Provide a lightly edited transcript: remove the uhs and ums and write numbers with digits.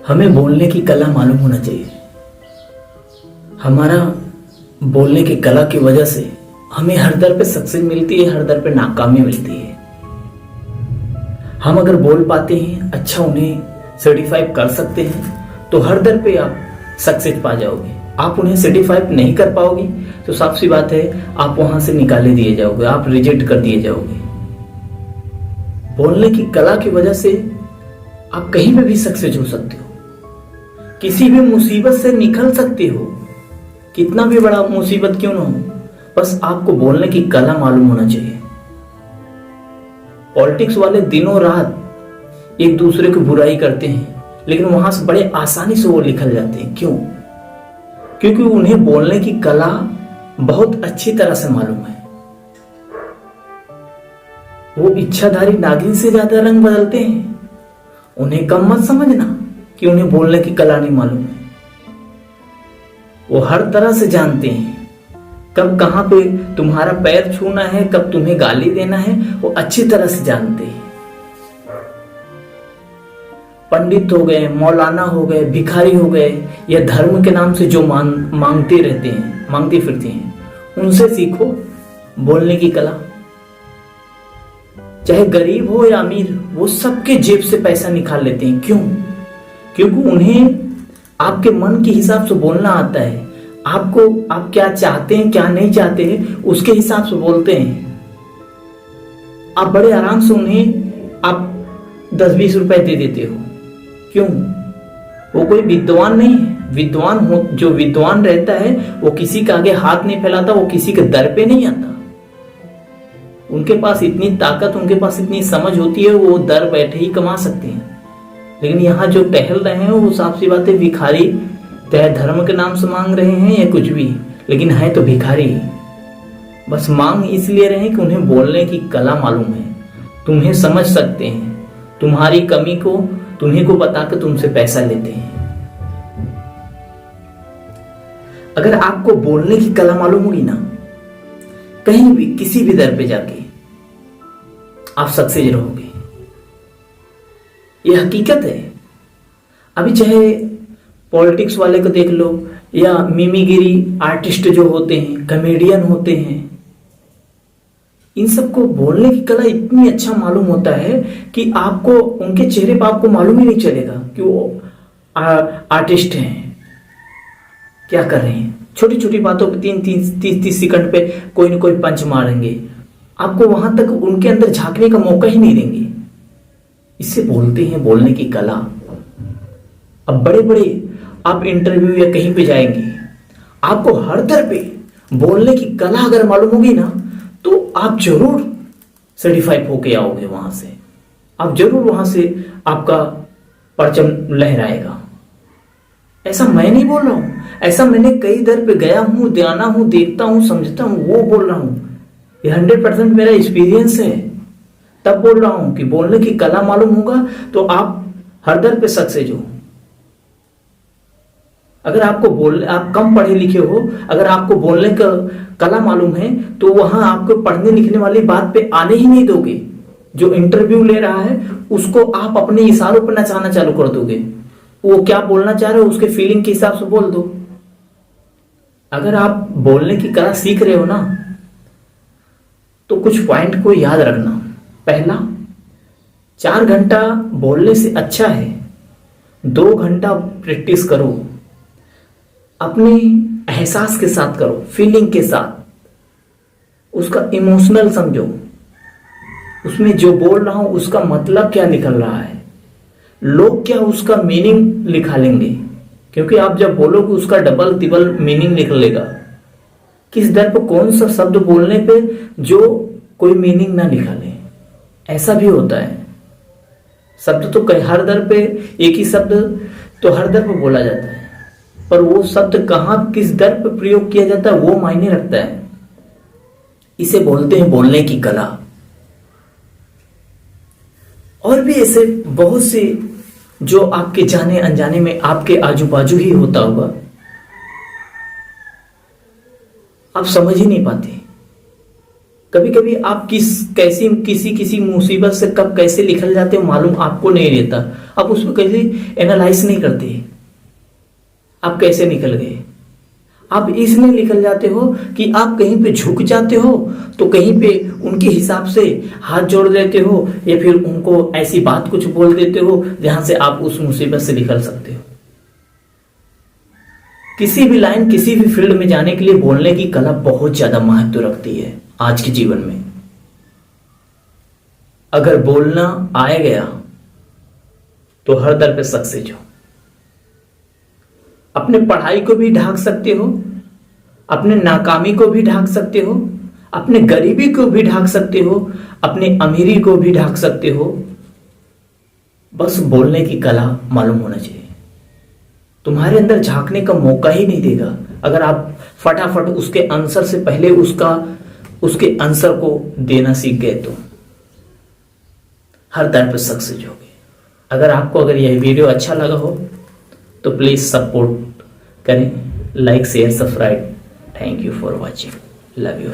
हमें बोलने की कला मालूम होना चाहिए। हमारा बोलने की कला की वजह से हमें हर दर पे सक्सेस मिलती है, हर दर पे नाकामी मिलती है। हम अगर बोल पाते हैं, अच्छा उन्हें सर्टिफाई कर सकते हैं, तो हर दर पे आप सक्सेस पा जाओगे। आप उन्हें सर्टिफाई नहीं कर पाओगे तो साफ सी बात है, आप वहां से निकाले दिए जाओगे, आप रिजेक्ट कर दिए जाओगे। बोलने की कला की वजह से आप कहीं पे भी सक्सेस हो सकते हो, किसी भी मुसीबत से निकल सकते हो, कितना भी बड़ा मुसीबत क्यों ना हो, बस आपको बोलने की कला मालूम होना चाहिए। पॉलिटिक्स वाले दिनों रात एक दूसरे की बुराई करते हैं, लेकिन वहां से बड़े आसानी से वो निकल जाते हैं। क्यों? क्योंकि उन्हें बोलने की कला बहुत अच्छी तरह से मालूम है। वो इच्छाधारी नागिन से ज्यादा रंग बदलते हैं। उन्हें कम मत समझना कि उन्हें बोलने की कला नहीं मालूम है। वो हर तरह से जानते हैं कब कहां पे तुम्हारा पैर छूना है, कब तुम्हें गाली देना है, वो अच्छी तरह से जानते हैं। पंडित हो गए, मौलाना हो गए, भिखारी हो गए, या धर्म के नाम से जो मांगते रहते हैं, मांगते फिरते हैं, उनसे सीखो बोलने की कला। चाहे गरीब हो या अमीर, वो सबके जेब से पैसा निकाल लेते हैं। क्यों? क्योंकि उन्हें आपके मन के हिसाब से बोलना आता है। आपको आप क्या चाहते हैं, क्या नहीं चाहते हैं, उसके हिसाब से बोलते हैं। आप बड़े आराम से उन्हें आप 10-20 रुपए दे देते हो। क्यों? वो कोई विद्वान नहीं है। विद्वान हो, जो विद्वान रहता है वो किसी के आगे हाथ नहीं फैलाता, वो किसी के दर पे नहीं आता। उनके पास इतनी ताकत, उनके पास इतनी समझ होती है, वो दर बैठे ही कमा सकते हैं। लेकिन यहाँ जो टहल रहे हैं वो साफ सी बात है भिखारी, चाहे धर्म के नाम से मांग रहे हैं या कुछ भी, लेकिन है तो भिखारी। बस मांग इसलिए रहे कि उन्हें बोलने की कला मालूम है, तुम्हें समझ सकते हैं, तुम्हारी कमी को तुम्हें को बता के तुमसे पैसा लेते हैं। अगर आपको बोलने की कला मालूम होगी ना, कहीं भी किसी भी दर पे जाके आप सक्सेस रहोगे। यह हकीकत है। अभी चाहे पॉलिटिक्स वाले को देख लो, या मिमिगिरी आर्टिस्ट जो होते हैं, कॉमेडियन होते हैं, इन सबको बोलने की कला इतनी अच्छा मालूम होता है कि आपको उनके चेहरे पर आपको मालूम ही नहीं चलेगा कि वो आर्टिस्ट हैं, क्या कर रहे हैं। छोटी छोटी बातों पे 30 सेकंड पे कोई ना कोई पंच मारेंगे, आपको वहां तक उनके अंदर झांकने का मौका ही नहीं देंगे। इससे बोलते हैं बोलने की कला। अब बड़े बड़े आप इंटरव्यू या कहीं पे जाएंगे, आपको हर तरह पे बोलने की कला अगर मालूम होगी ना, तो आप जरूर सर्टिफाइड होके आओगे वहां से। आप जरूर वहां से आपका परचम लहराएगा। ऐसा मैं नहीं बोल रहा हूं, ऐसा मैंने कई दर पे गया हूं, जाना हूं, देखता हूं, समझता हूं, वो बोल रहा हूं। ये 100% मेरा एक्सपीरियंस है। तब बोल रहा हूं कि बोलने की कला मालूम होगा तो आप हर दर पे सक्सेस हो। अगर आप कम पढ़े लिखे हो, अगर आपको बोलने का कला मालूम है, तो वहां आपको पढ़ने लिखने वाली बात पे आने ही नहीं दोगे। जो इंटरव्यू ले रहा है उसको आप अपने इशारों पर नचाना चालू कर दोगे। वो क्या बोलना चाह रहे हो उसके फीलिंग के हिसाब से बोल दो। अगर आप बोलने की कला सीख रहे हो ना, तो कुछ पॉइंट को याद रखना। पहला, 4 घंटा बोलने से अच्छा है 2 घंटा प्रैक्टिस करो। अपने एहसास के साथ करो, फीलिंग के साथ, उसका इमोशनल समझो। उसमें जो बोल रहा हूं उसका मतलब क्या निकल रहा है, लोग क्या उसका मीनिंग निकालेंगे। क्योंकि आप जब बोलोगे उसका डबल तिबल मीनिंग निकलेगा। किस दर पर कौन सा शब्द बोलने पे जो कोई मीनिंग ना निकाले, ऐसा भी होता है। शब्द तो हर दर पे एक ही शब्द तो हर दर पे बोला जाता है, पर वो शब्द कहां किस दर पे प्रयोग किया जाता है वो मायने रखता है। इसे बोलते हैं बोलने की कला। और भी ऐसे बहुत से जो आपके जाने अनजाने में आपके आजू बाजू ही होता होगा, आप समझ ही नहीं पाते। कभी कभी आप किसी मुसीबत से कब कैसे निकल जाते हो मालूम आपको नहीं रहता। आप उसको कैसे एनालाइज नहीं करते, आप कैसे निकल गए। आप इसलिए निकल जाते हो कि आप कहीं पे झुक जाते हो, तो कहीं पे उनके हिसाब से हाथ जोड़ देते हो, या फिर उनको ऐसी बात कुछ बोल देते हो जहां से आप उस मुसीबत से निकल सकते हो। किसी भी लाइन, किसी भी फील्ड में जाने के लिए बोलने की कला बहुत ज्यादा महत्व रखती है आज के जीवन में। अगर बोलना आए गया तो हर दर पे सक्सेस हो। अपने पढ़ाई को भी ढाक सकते हो, अपने नाकामी को भी ढाक सकते हो, अपने गरीबी को भी ढाक सकते हो, अपने अमीरी को भी ढाक सकते हो। बस बोलने की कला मालूम होना चाहिए। तुम्हारे अंदर झांकने का मौका ही नहीं देगा अगर आप फटाफट उसके आंसर से पहले उसके आंसर को देना सीख गए तो हर तरफ सक्सेस होगे। अगर यह वीडियो अच्छा लगा हो तो प्लीज सपोर्ट करें, like share subscribe. Thank you for watching, love you.